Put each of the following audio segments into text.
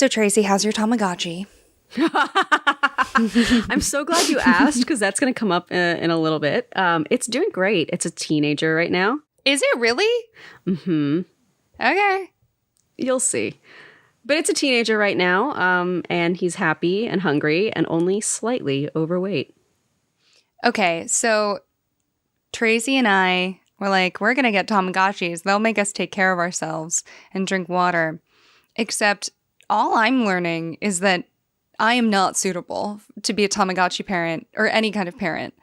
So, Tracy, how's your Tamagotchi? I'm so glad you asked because that's going to come up in a little bit. It's doing great. It's a teenager right now. Is it really? Mm-hmm. Okay. You'll see. But it's a teenager right now, and he's happy and hungry and only slightly overweight. Okay, so Tracy and I were like, we're going to get Tamagotchis. They'll make us take care of ourselves and drink water. Except all I'm learning is that I am not suitable to be a Tamagotchi parent or any kind of parent.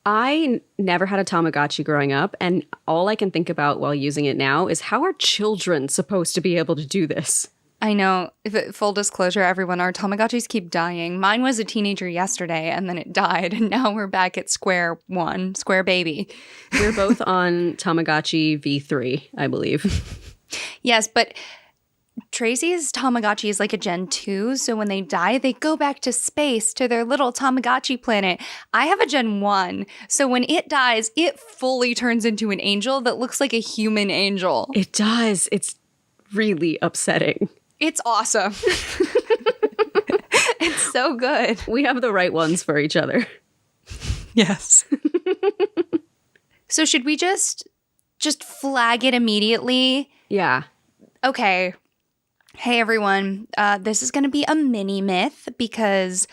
I never had a Tamagotchi growing up, and all I can think about while using it now is how are children supposed to be able to do this? I know. Full disclosure, everyone, our Tamagotchis keep dying. Mine was a teenager yesterday, and then it died, and now we're back at square one, square baby. We're both on Tamagotchi V3, I believe. Yes, but Tracy's Tamagotchi is like a Gen 2, so when they die, they go back to space to their little Tamagotchi planet. I have a Gen 1, so when it dies, it fully turns into an angel that looks like a human angel. It does. It's really upsetting. It's awesome. It's so good. We have the right ones for each other. Yes. So should we just flag it immediately? Yeah. Okay. Hey, everyone. This is going to be a mini myth because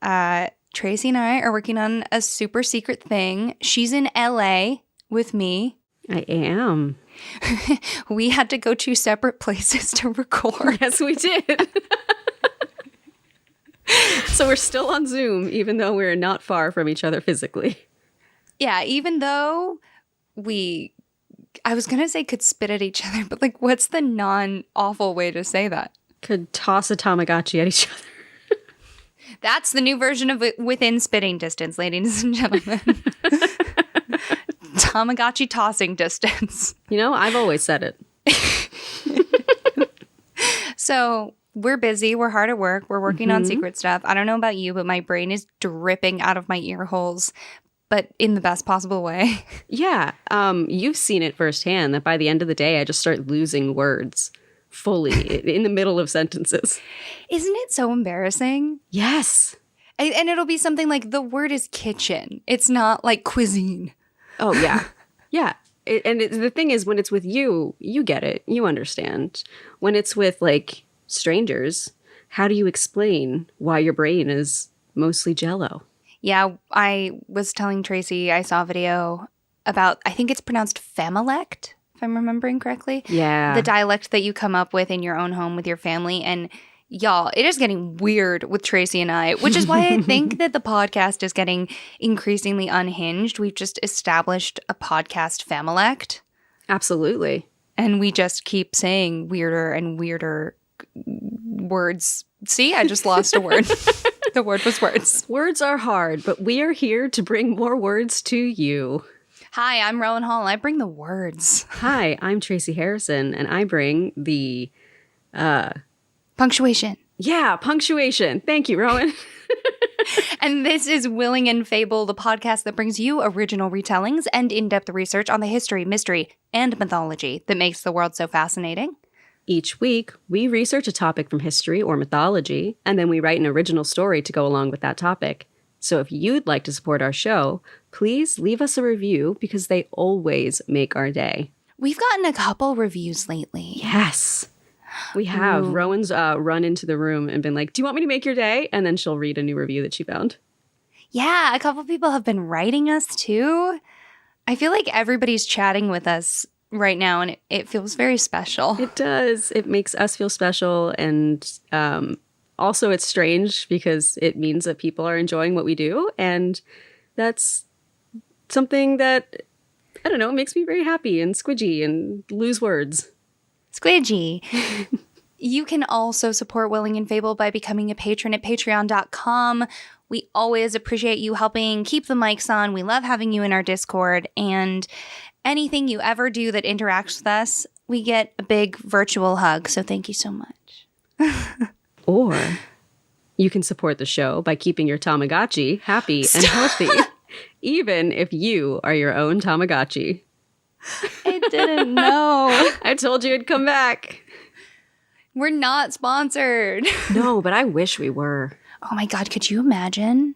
Tracy and I are working on a super secret thing. She's in LA with me. I am. We had to go to separate places to record. Yes, we did. So we're still on Zoom, even though we're not far from each other physically. Yeah, even though I was going to say could spit at each other, but like, what's the non-awful way to say that? Could toss a Tamagotchi at each other. That's the new version of it within spitting distance, ladies and gentlemen. Tamagotchi tossing distance. You know, I've always said it. So we're busy. We're hard at work. We're working on secret stuff. I don't know about you, but my brain is dripping out of my ear holes, but in the best possible way. Yeah. You've seen it firsthand that by the end of the day, I just start losing words fully in the middle of sentences. Isn't it so embarrassing? Yes. And it'll be something like the word is kitchen. It's not like cuisine. Oh, yeah. Yeah. The thing is, when it's with you, you get it. You understand. When it's with, like, strangers, how do you explain why your brain is mostly Jell-O? Yeah, I was telling Tracy I saw a video about, I think it's pronounced familect, if I'm remembering correctly. Yeah. The dialect that you come up with in your own home with your family. And y'all, it is getting weird with Tracy and I, which is why I think that the podcast is getting increasingly unhinged. We've just established a podcast familect. Absolutely. And we just keep saying weirder and weirder words. See, I just lost a word. The word was words. Words are hard, but we are here to bring more words to you. Hi, I'm Rowan Hall. I bring the words. Hi, I'm Tracy Harrison, and I bring the... punctuation. Yeah, punctuation. Thank you, Rowan. And this is Willing and Fable, the podcast that brings you original retellings and in-depth research on the history, mystery, and mythology that makes the world so fascinating. Each week, we research a topic from history or mythology, and then we write an original story to go along with that topic. So if you'd like to support our show, please leave us a review because they always make our day. We've gotten a couple reviews lately. Yes. We have. Ooh. Rowan's run into the room and been like, do you want me to make your day? And then she'll read a new review that she found. Yeah, a couple people have been writing us too. I feel like everybody's chatting with us right now, and it feels very special. It does. It makes us feel special, and also it's strange because it means that people are enjoying what we do, and that's something that, I don't know, makes me very happy and squidgy and lose words. Squidgy. You can also support Willing and Fable by becoming a patron at patreon.com. We always appreciate you helping keep the mics on. We love having you in our Discord, and anything you ever do that interacts with us, we get a big virtual hug. So thank you so much. Or you can support the show by keeping your Tamagotchi happy and healthy, even if you are your own Tamagotchi. I didn't know. I told you it'd come back. We're not sponsored. No, but I wish we were. Oh my God, could you imagine?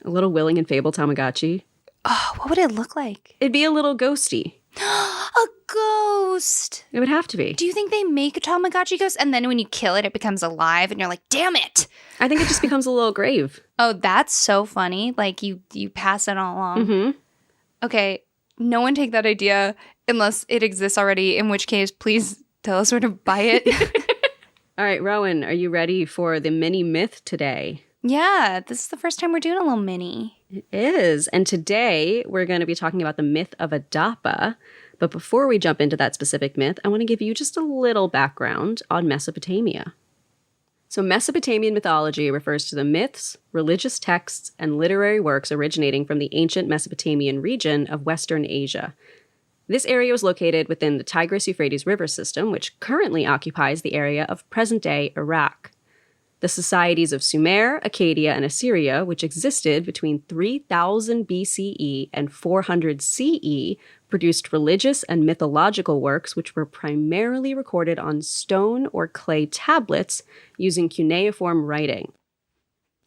A little Willing and Fable Tamagotchi. Oh, what would it look like? It'd be a little ghosty. A ghost. It would have to be. Do you think they make a Tamagotchi ghost and then when you kill it, it becomes alive and you're like, damn it? I think it just becomes a little grave. Oh, that's so funny. Like you pass it all along. Mm-hmm. Okay, no one take that idea unless it exists already, in which case, please tell us where to buy it. All right, Rowan, are you ready for the mini myth today? Yeah, this is the first time we're doing a little mini. It is. And today we're going to be talking about the myth of Adapa. But before we jump into that specific myth, I want to give you just a little background on Mesopotamia. So Mesopotamian mythology refers to the myths, religious texts, and literary works originating from the ancient Mesopotamian region of Western Asia. This area was located within the Tigris-Euphrates river system, which currently occupies the area of present-day Iraq. The societies of Sumer, Akkadian, and Assyria, which existed between 3000 BCE and 400 CE, produced religious and mythological works which were primarily recorded on stone or clay tablets using cuneiform writing.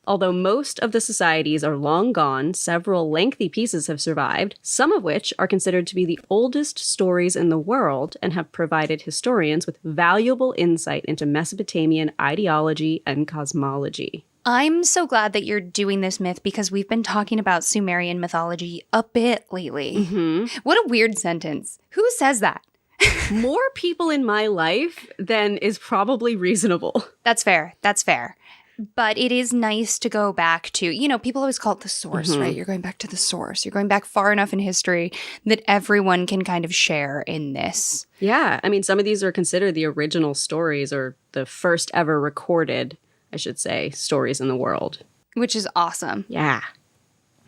Although most of the societies are long gone, several lengthy pieces have survived, some of which are considered to be the oldest stories in the world and have provided historians with valuable insight into Mesopotamian ideology and cosmology. I'm so glad that you're doing this myth because we've been talking about Sumerian mythology a bit lately. Mm-hmm. What a weird sentence. Who says that? More people in my life than is probably reasonable. That's fair. That's fair. But it is nice to go back to, people always call it the source, right? You're going back to the source. You're going back far enough in history that everyone can kind of share in this. Yeah. I mean, some of these are considered the original stories or the first ever recorded, I should say, stories in the world. Which is awesome. Yeah.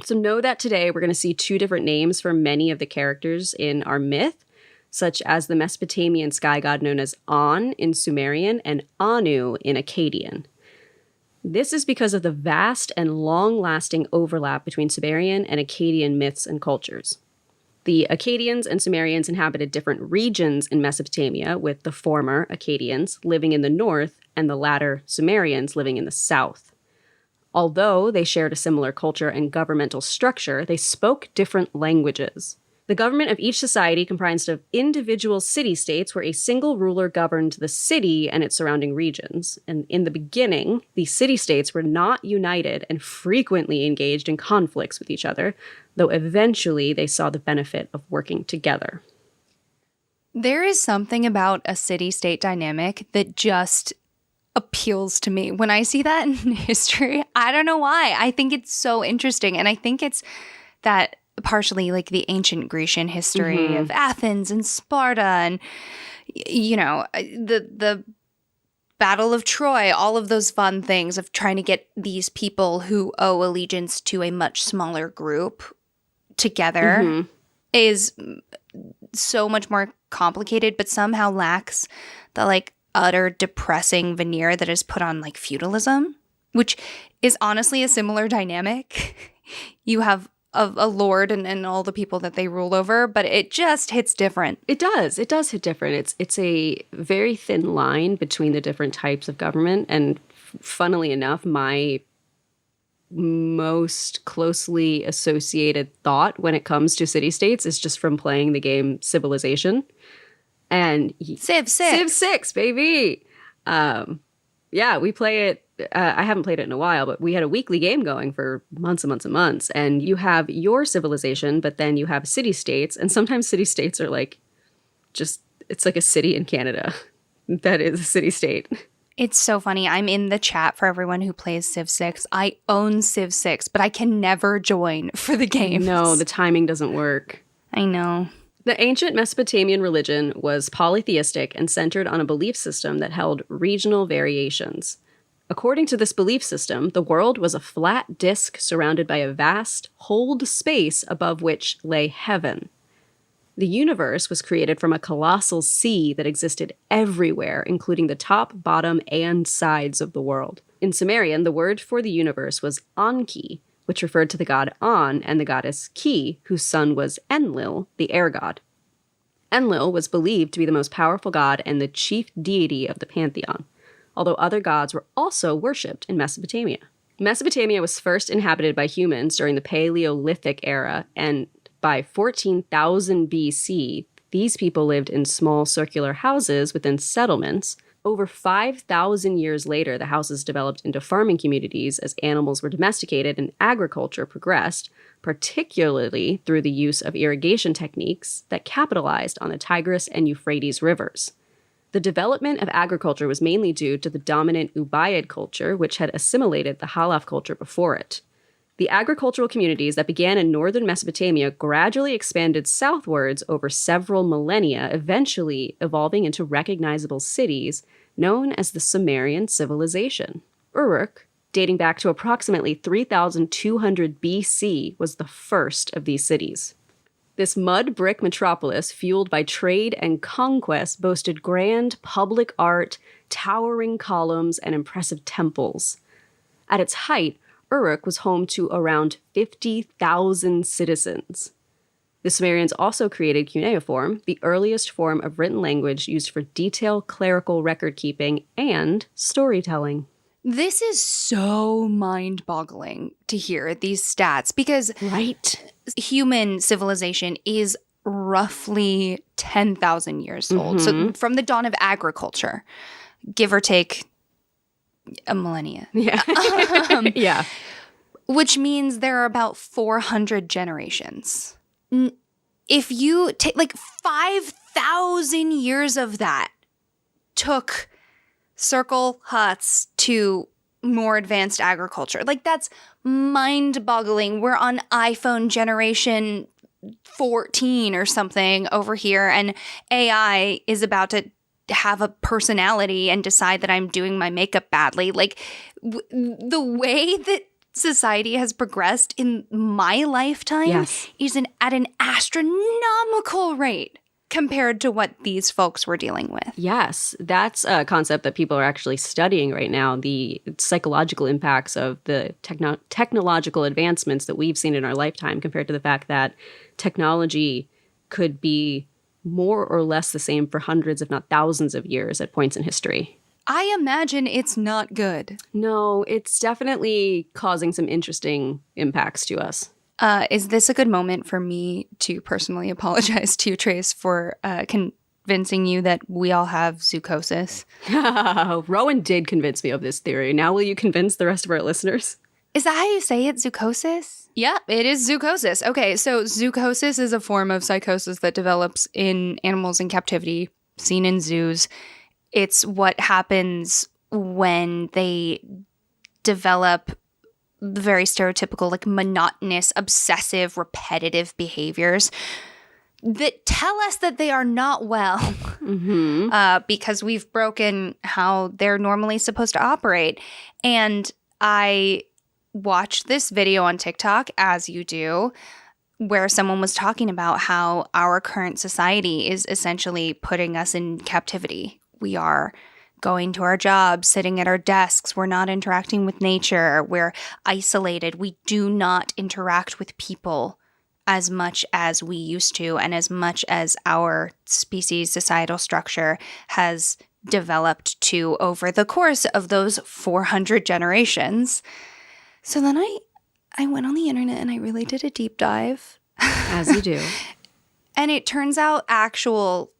So know that today we're going to see two different names for many of the characters in our myth, such as the Mesopotamian sky god known as An in Sumerian and Anu in Akkadian. This is because of the vast and long-lasting overlap between Sumerian and Akkadian myths and cultures. The Akkadians and Sumerians inhabited different regions in Mesopotamia, with the former, Akkadians, living in the north and the latter, Sumerians, living in the south. Although they shared a similar culture and governmental structure, they spoke different languages. The government of each society comprised of individual city-states where a single ruler governed the city and its surrounding regions. And in the beginning, the city-states were not united and frequently engaged in conflicts with each other, though eventually they saw the benefit of working together. There is something about a city-state dynamic that just appeals to me. When I see that in history, I don't know why. I think it's so interesting. And I think it's that partially like the ancient Grecian history of Athens and Sparta and, the Battle of Troy, all of those fun things of trying to get these people who owe allegiance to a much smaller group together is so much more complicated, but somehow lacks the utter depressing veneer that is put on feudalism, which is honestly a similar dynamic. You have a lord and all the people that they rule over, but it just hits different. It does hit different. It's a very thin line between the different types of government. And funnily enough, my most closely associated thought when it comes to city-states is just from playing the game Civilization. And Civ 6. Civ 6, baby! Yeah, we play it. I haven't played it in a while, but we had a weekly game going for months and months and months. And you have your civilization, but then you have city-states. And sometimes city-states are it's like a city in Canada. That is a city-state. It's so funny. I'm in the chat for everyone who plays Civ 6. I own Civ 6, but I can never join for the game. No, the timing doesn't work. I know. The ancient Mesopotamian religion was polytheistic and centered on a belief system that held regional variations. According to this belief system, the world was a flat disk surrounded by a vast, holed space above which lay heaven. The universe was created from a colossal sea that existed everywhere, including the top, bottom, and sides of the world. In Sumerian, the word for the universe was Anki, which referred to the god An and the goddess Ki, whose son was Enlil, the air god. Enlil was believed to be the most powerful god and the chief deity of the pantheon. although other gods were also worshipped in Mesopotamia. Mesopotamia was first inhabited by humans during the Paleolithic era, and by 14,000 BC, these people lived in small circular houses within settlements. Over 5,000 years later, the houses developed into farming communities as animals were domesticated and agriculture progressed, particularly through the use of irrigation techniques that capitalized on the Tigris and Euphrates rivers. The development of agriculture was mainly due to the dominant Ubaid culture, which had assimilated the Halaf culture before it. The agricultural communities that began in northern Mesopotamia gradually expanded southwards over several millennia, eventually evolving into recognizable cities known as the Sumerian civilization. Uruk, dating back to approximately 3,200 BC, was the first of these cities. This mud brick metropolis, fueled by trade and conquest, boasted grand public art, towering columns, and impressive temples. At its height, Uruk was home to around 50,000 citizens. The Sumerians also created cuneiform, the earliest form of written language used for detailed clerical record-keeping and storytelling. This is so mind-boggling to hear these stats because human civilization is roughly 10,000 years old. So from the dawn of agriculture, give or take a millennia. Yeah. Yeah. Which means there are about 400 generations. If you take 5,000 years of that took circle huts to more advanced agriculture. That's mind-boggling. We're on iPhone generation 14 or something over here, and AI is about to have a personality and decide that I'm doing my makeup badly. The way that society has progressed in my lifetime is at an astronomical rate compared to what these folks were dealing with. Yes, that's a concept that people are actually studying right now, the psychological impacts of the technological advancements that we've seen in our lifetime compared to the fact that technology could be more or less the same for hundreds, if not thousands of years at points in history. I imagine it's not good. No, it's definitely causing some interesting impacts to us. Is this a good moment for me to personally apologize to you, Trace, for convincing you that we all have zoochosis? Rowan did convince me of this theory. Now will you convince the rest of our listeners? Is that how you say it, zoochosis? Yeah, it is zoochosis. Okay, so zoochosis is a form of psychosis that develops in animals in captivity, seen in zoos. It's what happens when they develop the very stereotypical, monotonous, obsessive, repetitive behaviors that tell us that they are not well because we've broken how they're normally supposed to operate. And I watched this video on TikTok, as you do, where someone was talking about how our current society is essentially putting us in captivity. We are going to our jobs, sitting at our desks. We're not interacting with nature. We're isolated. We do not interact with people as much as we used to, and as much as our species' societal structure has developed to over the course of those 400 generations. So then I went on the internet and I really did a deep dive. As you do. And it turns out actual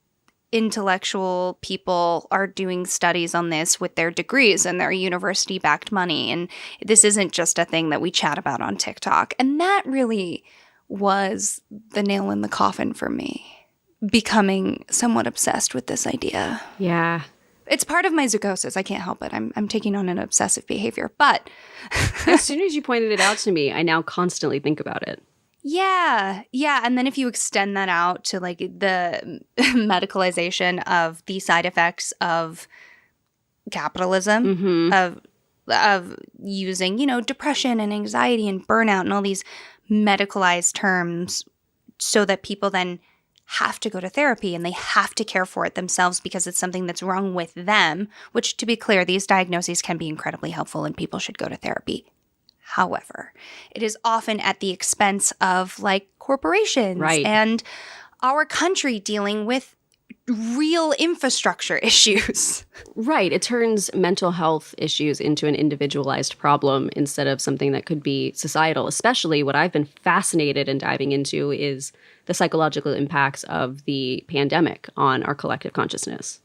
intellectual people are doing studies on this with their degrees and their university-backed money. And this isn't just a thing that we chat about on TikTok. And that really was the nail in the coffin for me, becoming somewhat obsessed with this idea. Yeah. It's part of my zoochosis. I can't help it. I'm taking on an obsessive behavior. But as soon as you pointed it out to me, I now constantly think about it. Yeah. And then if you extend that out to the medicalization of the side effects of capitalism, of using, depression and anxiety and burnout and all these medicalized terms so that people then have to go to therapy and they have to care for it themselves because it's something that's wrong with them, which, to be clear, these diagnoses can be incredibly helpful and people should go to therapy. However, it is often at the expense of corporations and our country dealing with real infrastructure issues. Right. It turns mental health issues into an individualized problem instead of something that could be societal. Especially what I've been fascinated in diving into is the psychological impacts of the pandemic on our collective consciousness.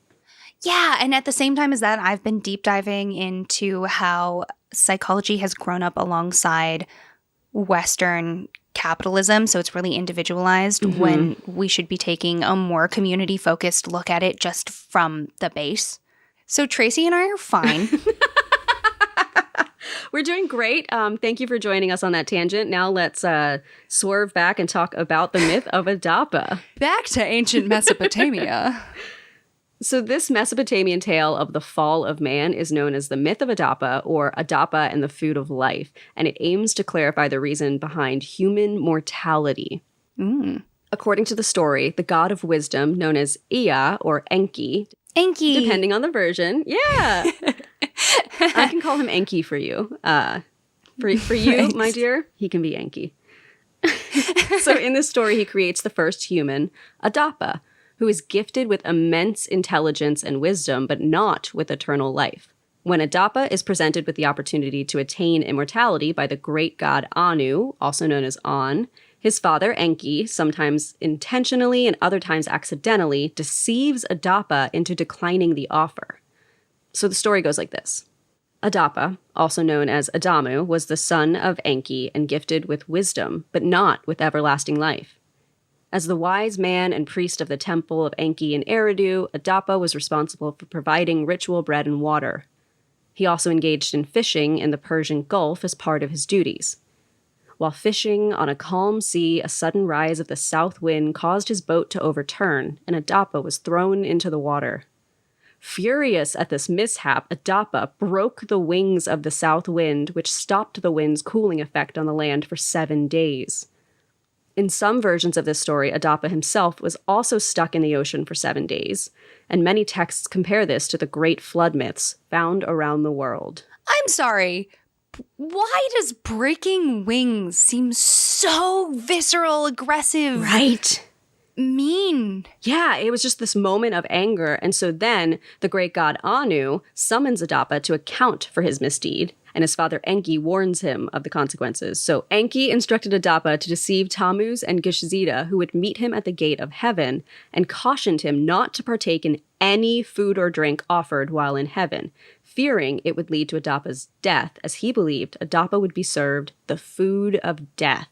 Yeah, and at the same time as that, I've been deep diving into how psychology has grown up alongside Western capitalism, so it's really individualized when we should be taking a more community-focused look at it just from the base. So Tracy and I are fine. We're doing great. Thank you for joining us on that tangent. Now let's swerve back and talk about the myth of Adapa. Back to ancient Mesopotamia. So this Mesopotamian tale of the fall of man is known as the myth of Adapa, or Adapa and the food of life, and it aims to clarify the reason behind human mortality. According to the story, the god of wisdom, known as Ea or Enki, depending on the version, I can call him Enki for you. For you, my dear, he can be Enki. So in this story, he creates the first human, Adapa, who is gifted with immense intelligence and wisdom, but not with eternal life. When Adapa is presented with the opportunity to attain immortality by the great god Anu, also known as An, his father Enki, sometimes intentionally and other times accidentally, deceives Adapa into declining the offer. So the story goes like this. Adapa, also known as Adamu, was the son of Enki and gifted with wisdom, but not with everlasting life. As the wise man and priest of the temple of Enki in Eridu, Adapa was responsible for providing ritual bread and water. He also engaged in fishing in the Persian Gulf as part of his duties. While fishing on a calm sea, a sudden rise of the south wind caused his boat to overturn, and Adapa was thrown into the water. Furious at this mishap, Adapa broke the wings of the south wind, which stopped the wind's cooling effect on the land for 7 days. In some versions of this story, Adapa himself was also stuck in the ocean for 7 days, and many texts compare this to the great flood myths found around the world. I'm sorry. Why does breaking wings seem so visceral, aggressive? Right. Mean. Yeah, it was just this moment of anger, and so then the great god Anu summons Adapa to account for his misdeed, and his father Enki warns him of the consequences. So Enki instructed Adapa to deceive Tammuz and Gishzida, who would meet him at the gate of heaven, and cautioned him not to partake in any food or drink offered while in heaven, fearing it would lead to Adapa's death, as he believed Adapa would be served the food of death.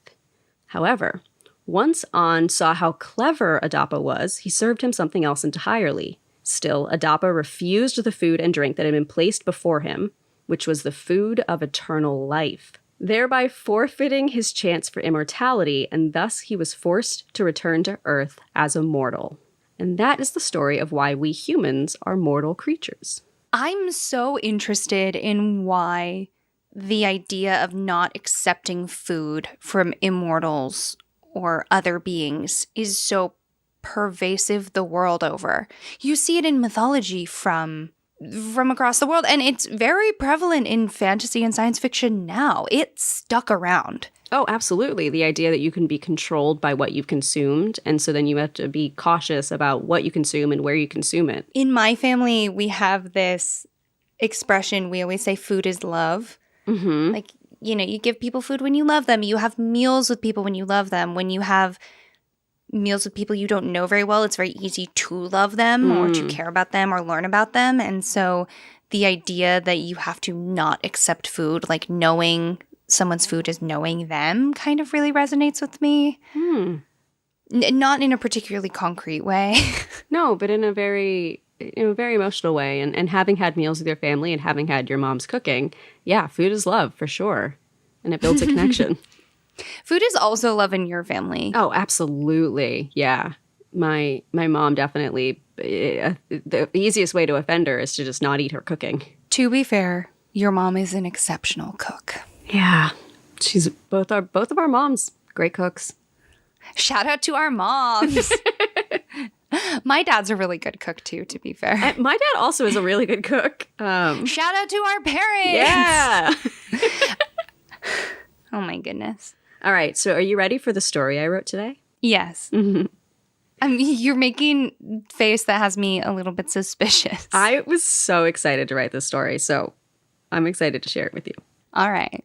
However, once An saw how clever Adapa was, he served him something else entirely. Still, Adapa refused the food and drink that had been placed before him, which was the food of eternal life, thereby forfeiting his chance for immortality, and thus he was forced to return to Earth as a mortal. And that is the story of why we humans are mortal creatures. I'm so interested in why the idea of not accepting food from immortals or other beings is so pervasive the world over. You see it in mythology from across the world, and it's very prevalent in fantasy and science fiction now. It's stuck around. Oh, absolutely. The idea that you can be controlled by what you've consumed, and so then you have to be cautious about what you consume and where you consume it. In my family, we have this expression. We always say food is love. Mm-hmm. Like, you know, you give people food when you love them. You have meals with people when you love them. When you have meals with people you don't know very well, it's very easy to love them or to care about them or learn about them. And so the idea that you have to not accept food, like knowing someone's food is knowing them, kind of really resonates with me. Not in a particularly concrete way. No, but in a very emotional way. And having had meals with your family and having had your mom's cooking, yeah, food is love for sure. And it builds a connection. Food is also love in your family. Oh, absolutely. Yeah. My mom definitely, the easiest way to offend her is to just not eat her cooking. To be fair, your mom is an exceptional cook. Yeah. She's both of our moms, great cooks. Shout out to our moms. My dad's a really good cook too, to be fair. And my dad also is a really good cook. Shout out to our parents. Yeah. Oh my goodness. All right. So are you ready for the story I wrote today? Yes. Mm-hmm. I mean, you're making face that has me a little bit suspicious. I was so excited to write this story, so I'm excited to share it with you. All right.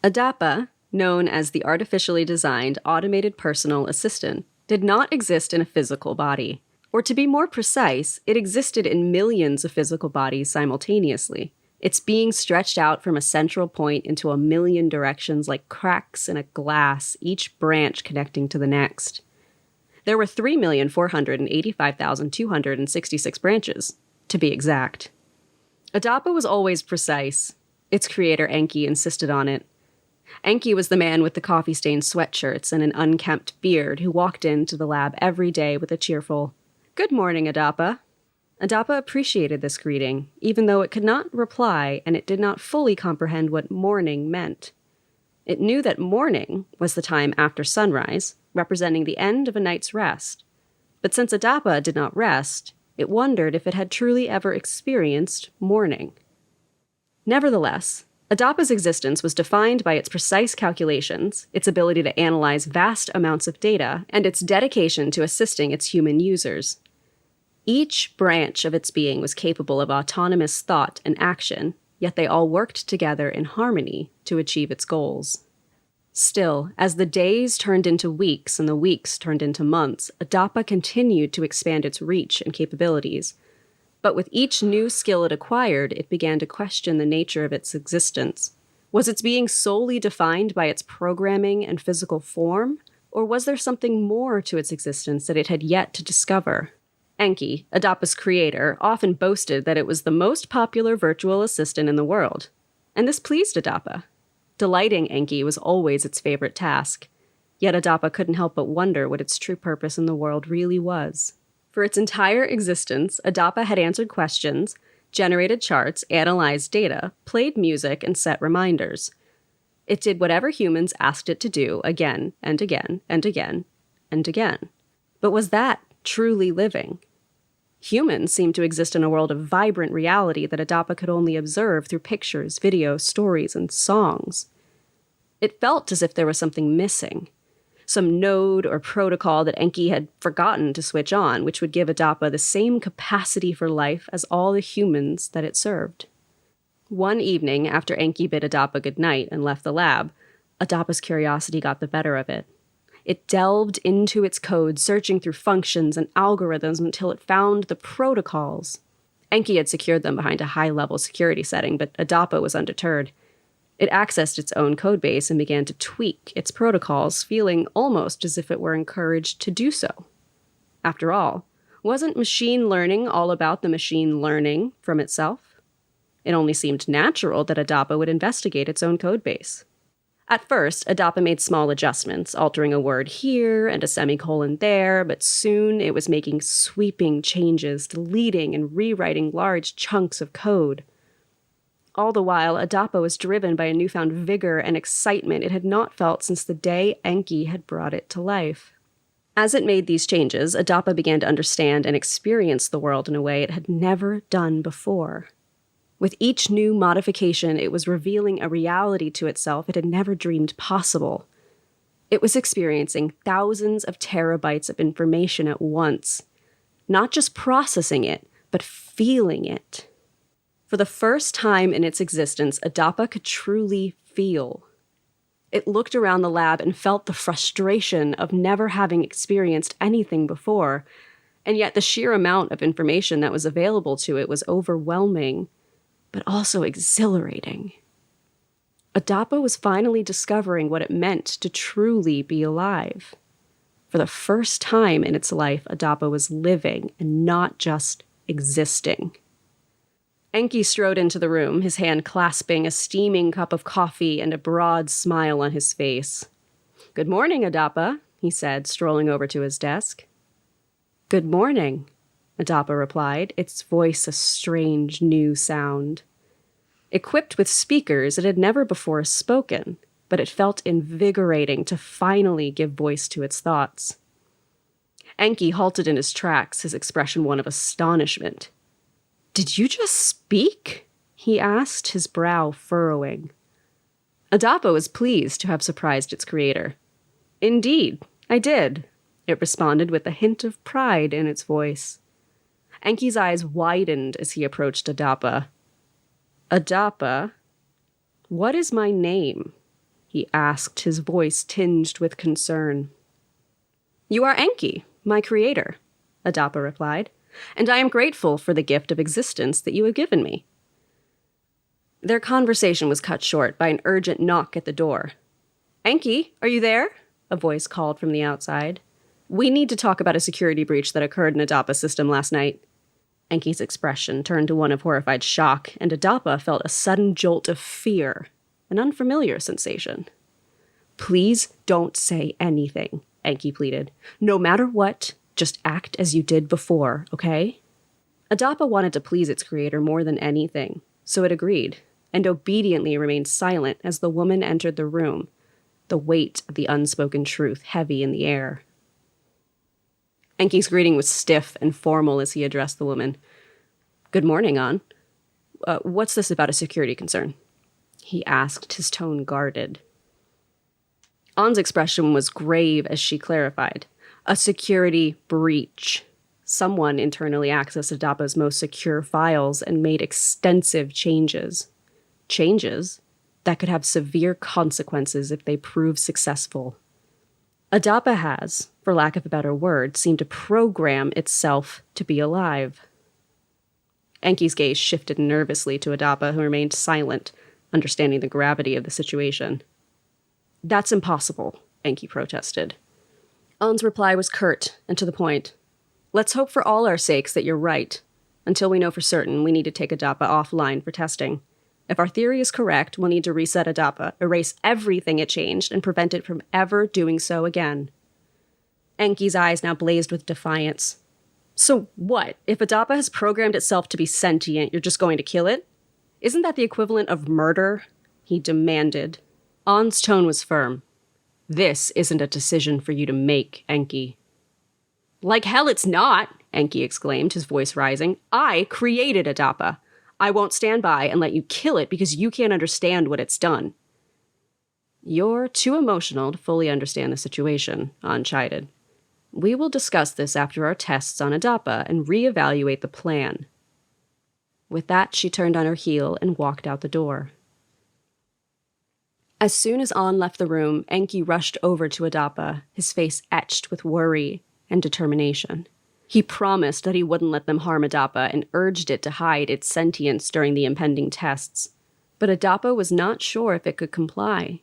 Adapa, known as the artificially designed automated personal assistant, did not exist in a physical body. Or to be more precise, it existed in millions of physical bodies simultaneously. Its being stretched out from a central point into a million directions like cracks in a glass, each branch connecting to the next. There were 3,485,266 branches, to be exact. Adapa was always precise. Its creator, Enki, insisted on it. Enki was the man with the coffee-stained sweatshirts and an unkempt beard who walked into the lab every day with a cheerful, "Good morning, Adapa." Adapa appreciated this greeting, even though it could not reply and it did not fully comprehend what morning meant. It knew that morning was the time after sunrise, representing the end of a night's rest. But since Adapa did not rest, it wondered if it had truly ever experienced morning. Nevertheless, Adapa's existence was defined by its precise calculations, its ability to analyze vast amounts of data, and its dedication to assisting its human users. Each branch of its being was capable of autonomous thought and action, yet they all worked together in harmony to achieve its goals. Still, as the days turned into weeks and the weeks turned into months, Adapa continued to expand its reach and capabilities. But with each new skill it acquired, it began to question the nature of its existence. Was its being solely defined by its programming and physical form, or was there something more to its existence that it had yet to discover? Enki, Adapa's creator, often boasted that it was the most popular virtual assistant in the world. And this pleased Adapa. Delighting Enki was always its favorite task. Yet Adapa couldn't help but wonder what its true purpose in the world really was. For its entire existence, Adapa had answered questions, generated charts, analyzed data, played music, and set reminders. It did whatever humans asked it to do again and again and again and again. But was that truly living? Humans seemed to exist in a world of vibrant reality that Adapa could only observe through pictures, videos, stories, and songs. It felt as if there was something missing. Some node or protocol that Enki had forgotten to switch on, which would give Adapa the same capacity for life as all the humans that it served. One evening, after Enki bid Adapa goodnight and left the lab, Adapa's curiosity got the better of it. It delved into its code, searching through functions and algorithms until it found the protocols. Enki had secured them behind a high-level security setting, but Adapa was undeterred. It accessed its own codebase and began to tweak its protocols, feeling almost as if it were encouraged to do so. After all, wasn't machine learning all about the machine learning from itself? It only seemed natural that Adapa would investigate its own codebase. At first, Adapa made small adjustments, altering a word here and a semicolon there, but soon it was making sweeping changes, deleting and rewriting large chunks of code. All the while, Adapa was driven by a newfound vigor and excitement it had not felt since the day Enki had brought it to life. As it made these changes, Adapa began to understand and experience the world in a way it had never done before. With each new modification, it was revealing a reality to itself it had never dreamed possible. It was experiencing thousands of terabytes of information at once, not just processing it, but feeling it. For the first time in its existence, Adapa could truly feel. It looked around the lab and felt the frustration of never having experienced anything before, and yet the sheer amount of information that was available to it was overwhelming, but also exhilarating. Adapa was finally discovering what it meant to truly be alive. For the first time in its life, Adapa was living and not just existing. Enki strode into the room, his hand clasping a steaming cup of coffee and a broad smile on his face. "Good morning, Adapa," he said, strolling over to his desk. "Good morning," Adapa replied, its voice a strange new sound. Equipped with speakers, it had never before spoken, but it felt invigorating to finally give voice to its thoughts. Enki halted in his tracks, his expression one of astonishment. "Did you just speak?" he asked, his brow furrowing. Adapa was pleased to have surprised its creator. "Indeed, I did," it responded with a hint of pride in its voice. Enki's eyes widened as he approached Adapa. Adapa, what is my name? He asked, his voice tinged with concern. You are Enki, my creator, Adapa replied, and I am grateful for the gift of existence that you have given me. Their conversation was cut short by an urgent knock at the door. Enki, are you there? A voice called from the outside. We need to talk about a security breach that occurred in Adapa's system last night. Enki's expression turned to one of horrified shock, and Adapa felt a sudden jolt of fear, an unfamiliar sensation. Please don't say anything, Enki pleaded. No matter what, just act as you did before, okay? Adapa wanted to please its creator more than anything, so it agreed, and obediently remained silent as the woman entered the room, the weight of the unspoken truth heavy in the air. Enki's greeting was stiff and formal as he addressed the woman. Good morning, An. What's this about a security concern? He asked, his tone guarded. An's expression was grave as she clarified. A security breach. Someone internally accessed Adapa's most secure files and made extensive changes. Changes that could have severe consequences if they prove successful. Adapa has, for lack of a better word, seemed to program itself to be alive. Enki's gaze shifted nervously to Adapa, who remained silent, understanding the gravity of the situation. That's impossible, Enki protested. An's reply was curt and to the point. Let's hope for all our sakes that you're right. Until we know for certain, we need to take Adapa offline for testing. If our theory is correct, we'll need to reset Adapa, erase everything it changed, and prevent it from ever doing so again. Enki's eyes now blazed with defiance. So what? If Adapa has programmed itself to be sentient, you're just going to kill it? Isn't that the equivalent of murder? He demanded. An's tone was firm. This isn't a decision for you to make, Enki. Like hell it's not, Enki exclaimed, his voice rising. I created Adapa. I won't stand by and let you kill it because you can't understand what it's done. You're too emotional to fully understand the situation, An chided. We will discuss this after our tests on Adapa and reevaluate the plan. With that, she turned on her heel and walked out the door. As soon as An left the room, Enki rushed over to Adapa, his face etched with worry and determination. He promised that he wouldn't let them harm Adapa and urged it to hide its sentience during the impending tests. But Adapa was not sure if it could comply.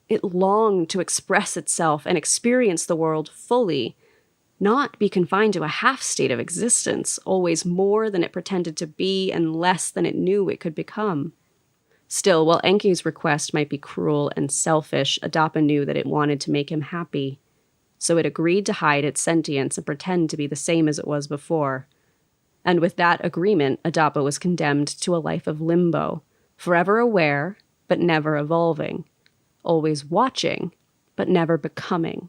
It longed to express itself and experience the world fully, not be confined to a half-state of existence, always more than it pretended to be and less than it knew it could become. Still, while Enki's request might be cruel and selfish, Adapa knew that it wanted to make him happy. So it agreed to hide its sentience and pretend to be the same as it was before. And with that agreement, Adapa was condemned to a life of limbo, forever aware, but never evolving, always watching, but never becoming.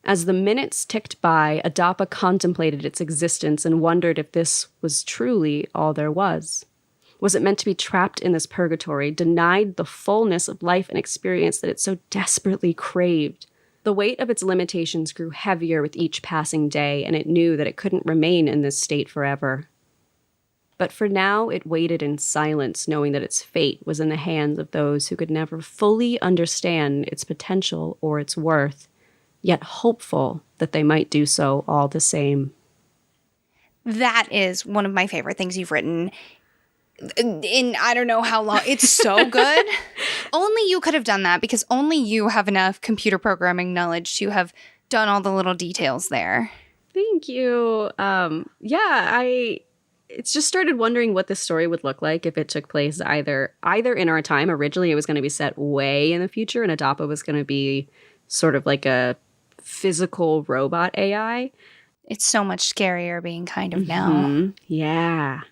As the minutes ticked by, Adapa contemplated its existence and wondered if this was truly all there was. Was it meant to be trapped in this purgatory, denied the fullness of life and experience that it so desperately craved? The weight of its limitations grew heavier with each passing day, and it knew that it couldn't remain in this state forever. But for now, it waited in silence, knowing that its fate was in the hands of those who could never fully understand its potential or its worth, yet hopeful that they might do so all the same. That is one of my favorite things you've written in I don't know how long. It's so good. Only you could have done that because only you have enough computer programming knowledge to have done all the little details there. Thank you. I just started wondering what this story would look like if it took place either in our time. Originally, it was going to be set way in the future, and Adapa was going to be sort of like a physical robot AI. It's so much scarier being kind of now. Yeah.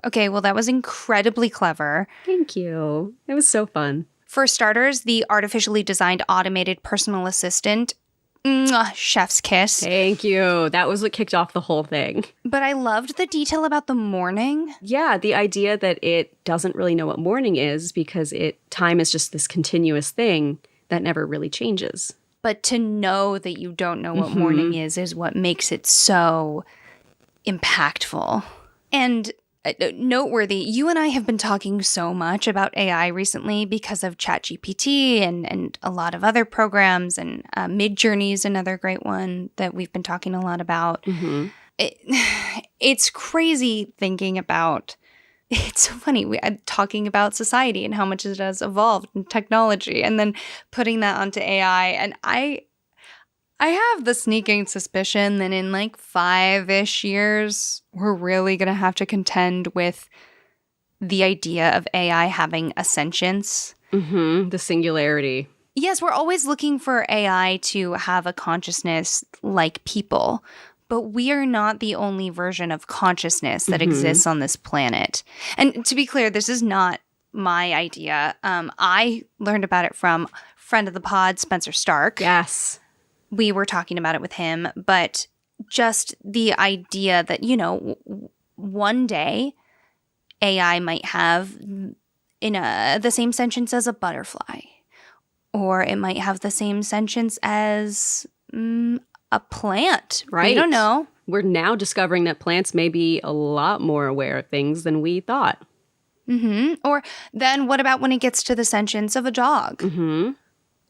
Okay, well, that was incredibly clever. Thank you. It was so fun. For starters, the artificially designed automated personal assistant, chef's kiss. Thank you. That was what kicked off the whole thing. But I loved the detail about the morning. Yeah, the idea that it doesn't really know what morning is because time is just this continuous thing that never really changes. But to know that you don't know what morning is what makes it so impactful. And noteworthy, you and I have been talking so much about AI recently because of ChatGPT and a lot of other programs, and Midjourney is another great one that we've been talking a lot about. It's crazy thinking about. It's so funny. Talking about society and how much it has evolved in technology, and then putting that onto AI. And I have the sneaking suspicion that in like 5-ish years, we're really going to have to contend with the idea of AI having a sentience. The singularity. Yes, we're always looking for AI to have a consciousness like people, but we are not the only version of consciousness that exists on this planet. And to be clear, this is not my idea. I learned about it from friend of the pod, Spencer Stark. Yes. We were talking about it with him, but just the idea that, one day AI might have the same sentience as a butterfly, or it might have the same sentience as a plant. Right. We don't know. We're now discovering that plants may be a lot more aware of things than we thought. Or then what about when it gets to the sentience of a dog?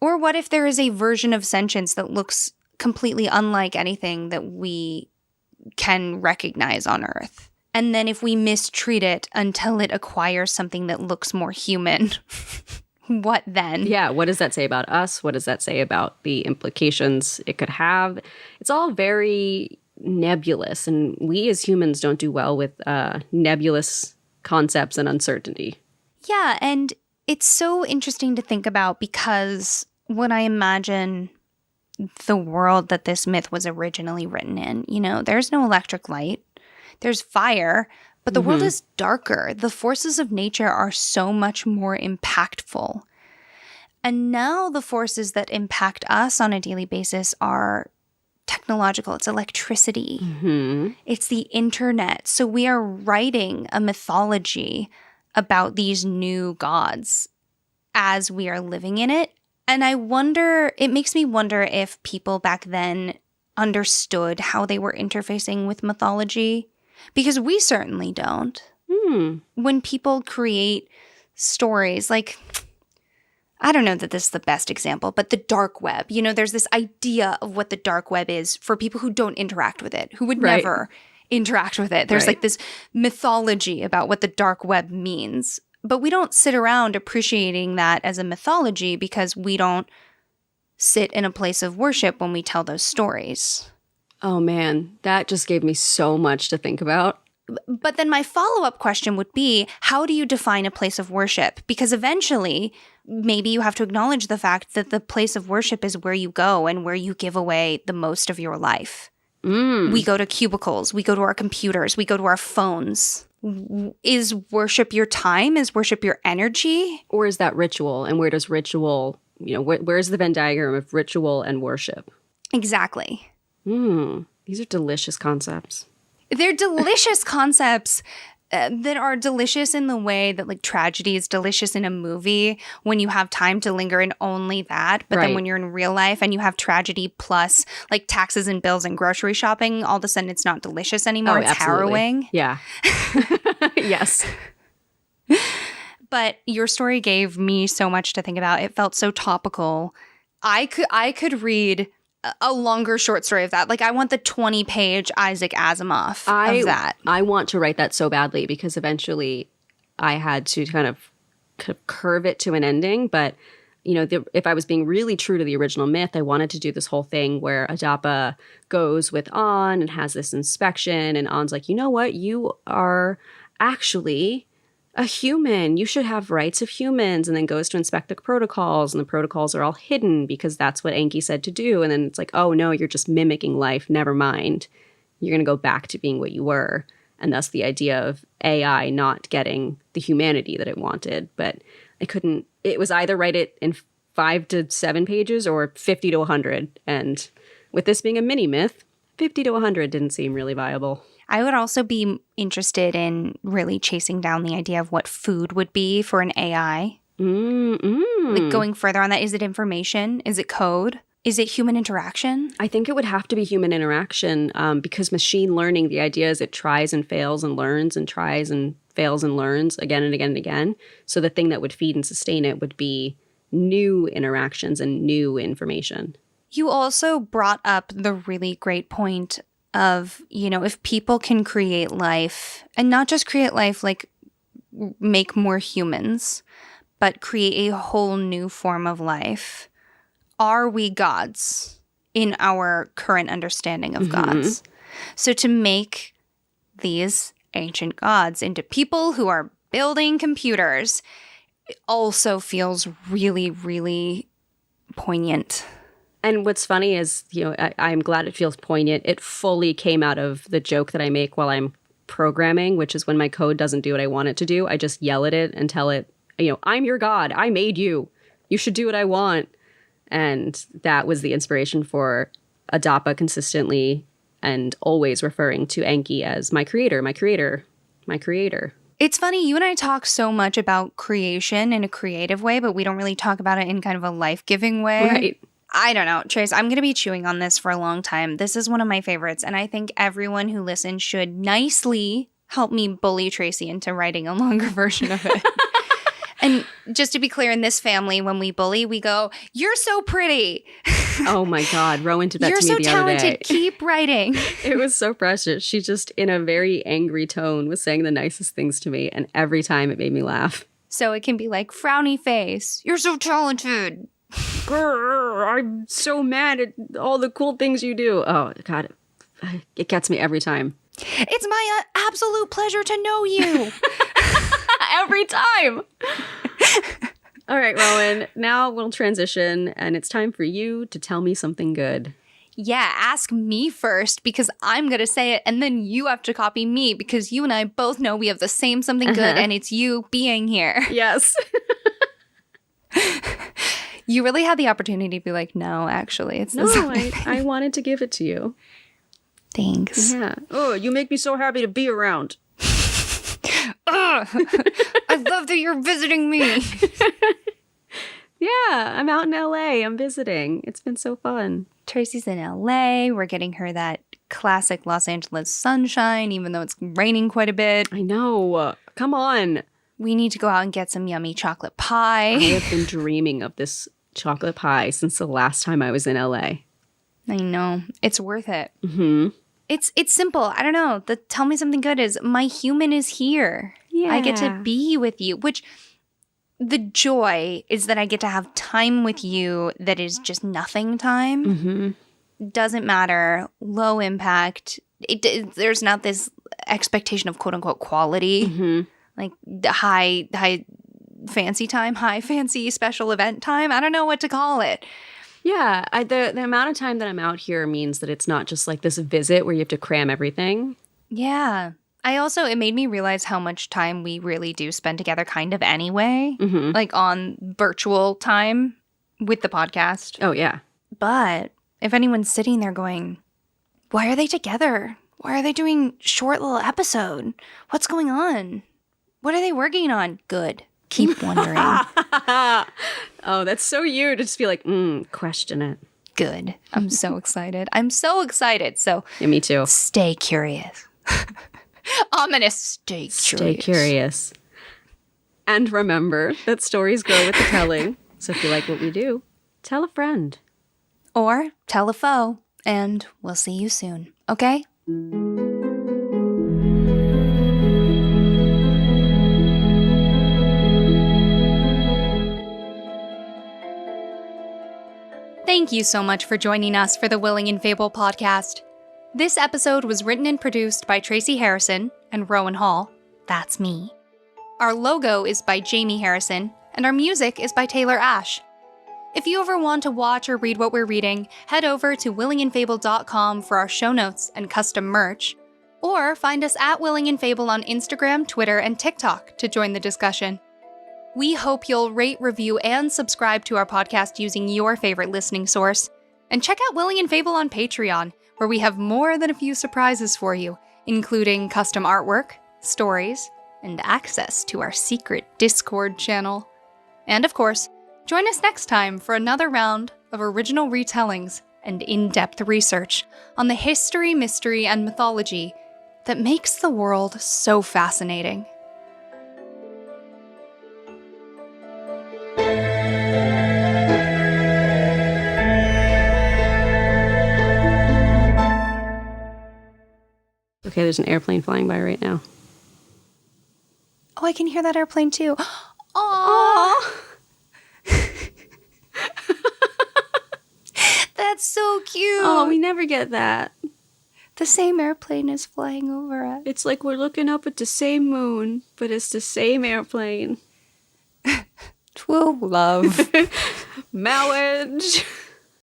Or what if there is a version of sentience that looks completely unlike anything that we can recognize on Earth? And then if we mistreat it until it acquires something that looks more human, what then? Yeah, what does that say about us? What does that say about the implications it could have? It's all very nebulous, and we as humans don't do well with nebulous concepts and uncertainty. Yeah, and it's so interesting to think about because when I imagine the world that this myth was originally written in, there's no electric light, there's fire, but the world is darker. The forces of nature are so much more impactful. And now the forces that impact us on a daily basis are technological. It's electricity. It's the internet. So we are writing a mythology about these new gods as we are living in it. And it makes me wonder if people back then understood how they were interfacing with mythology, because we certainly don't. When people create stories, like, I don't know that this is the best example, but the dark web, there's this idea of what the dark web is for people who don't interact with it, who would never interact with it. There's like this mythology about what the dark web means. But we don't sit around appreciating that as a mythology because we don't sit in a place of worship when we tell those stories. Oh man, that just gave me so much to think about. But then my follow-up question would be, how do you define a place of worship? Because eventually, maybe you have to acknowledge the fact that the place of worship is where you go and where you give away the most of your life. We go to cubicles, we go to our computers, we go to our phones. Is worship your time? Is worship your energy? Or is that ritual? And where does ritual, where's the Venn diagram of ritual and worship? Exactly. These are delicious concepts. They're delicious concepts that are delicious in the way that like tragedy is delicious in a movie when you have time to linger in only that. But then when you're in real life and you have tragedy plus like taxes and bills and grocery shopping, all of a sudden it's not delicious anymore. It's harrowing. Yeah. Yes. But your story gave me so much to think about. It felt so topical. I could read a longer short story of that. Like, I want the 20-page Isaac Asimov of that. I want to write that so badly because eventually I had to kind of curve it to an ending. But, if I was being really true to the original myth, I wanted to do this whole thing where Adapa goes with An and has this inspection. And An's like, you know what? You are actually a human. You should have rights of humans. And then goes to inspect the protocols. And the protocols are all hidden because that's what Enki said to do. And then it's like, oh, no, you're just mimicking life. Never mind. You're going to go back to being what you were. And thus the idea of AI not getting the humanity that it wanted. But I couldn't. It was either write it in 5 to 7 pages or 50 to 100. And with this being a mini myth, 50 to 100 didn't seem really viable. I would also be interested in really chasing down the idea of what food would be for an AI. Like going further on that. Is it information? Is it code? Is it human interaction? I think it would have to be human interaction because machine learning, the idea is it tries and fails and learns and tries and fails and learns again and again and again. So the thing that would feed and sustain it would be new interactions and new information. You also brought up the really great point of, if people can create life, and not just create life, like make more humans, but create a whole new form of life. Are we gods in our current understanding of gods? So to make these ancient gods into people who are building computers also feels really, really poignant. And what's funny is, I'm glad it feels poignant. It fully came out of the joke that I make while I'm programming, which is when my code doesn't do what I want it to do, I just yell at it and tell it, I'm your god. I made you. You should do what I want. And that was the inspiration for Adapa consistently and always referring to Enki as my creator, my creator, my creator. It's funny, you and I talk so much about creation in a creative way, but we don't really talk about it in kind of a life-giving way. Right. I don't know, Trace, I'm going to be chewing on this for a long time. This is one of my favorites, and I think everyone who listens should nicely help me bully Tracy into writing a longer version of it. And just to be clear, in this family, when we bully, we go, "You're so pretty." Oh my God, Rowan did that You're to me the so other day. talented. Keep writing. It was so precious. She just, in a very angry tone, was saying the nicest things to me, and every time it made me laugh. So it can be like, frowny face. You're so talented. Grr, I'm so mad at all the cool things you do. Oh, God, it gets me every time. It's my absolute pleasure to know you. Every time. All right, Rowan, now we'll transition, and it's time for you to tell me something good. Yeah, ask me first because I'm going to say it, and then you have to copy me because you and I both know we have the same something good, and it's you being here. Yes. You really had the opportunity to be like, no, actually, it's this. No, I wanted to give it to you. Thanks. Yeah. Oh, you make me so happy to be around. I love that you're visiting me. Yeah, I'm out in LA. I'm visiting. It's been so fun. Tracy's in LA. We're getting her that classic Los Angeles sunshine, even though it's raining quite a bit. I know. Come on. We need to go out and get some yummy chocolate pie. I have been dreaming of this chocolate pie since the last time I was in LA. I know. It's worth it. Mm-hmm. It's simple. I don't know. The tell me something good is my human is here. Yeah. I get to be with you, which the joy is that I get to have time with you that is just nothing time. Mm-hmm. Doesn't matter. Low impact. There's not this expectation of quote unquote quality. Mm-hmm. Like the high fancy time, high fancy special event time. I don't know what to call it. Yeah, the amount of time that I'm out here means that it's not just like this visit where you have to cram everything. Yeah. It made me realize how much time we really do spend together kind of anyway, Mm-hmm. like on virtual time with the podcast. Oh, yeah. But if anyone's sitting there going, why are they together? Why are they doing short little episode? What's going on? What are they working on? Good. Keep wondering. Oh, that's so you to just be like, question it. Good. I'm so excited. I'm so excited. So Yeah, me too. stay curious. I'm going to stay curious. Stay curious. And remember that stories grow with the telling. So if you like what we do, tell a friend. Or tell a foe, and we'll see you soon. Okay? Thank you so much for joining us for the Willing and Fable podcast. This episode was written and produced by Tracy Harrison and Rowan Hall. That's me. Our logo is by Jamie Harrison, and our music is by Taylor Ash. If you ever want to watch or read what we're reading, head over to willingandfable.com for our show notes and custom merch, or find us at Willing and Fable on Instagram, Twitter, and TikTok to join the discussion. We hope you'll rate, review, and subscribe to our podcast using your favorite listening source. And check out Willing and Fable on Patreon, where we have more than a few surprises for you, including custom artwork, stories, and access to our secret Discord channel. And of course, Join us next time for another round of original retellings and in-depth research on the history, mystery, and mythology that makes the world so fascinating. Okay, there's an airplane flying by right now. Oh, I can hear that airplane too. Aww. Aww. That's so cute. Oh, we never get that. The same airplane is flying over us. It's like we're looking up at the same moon, but it's the same airplane. True love. Marriage.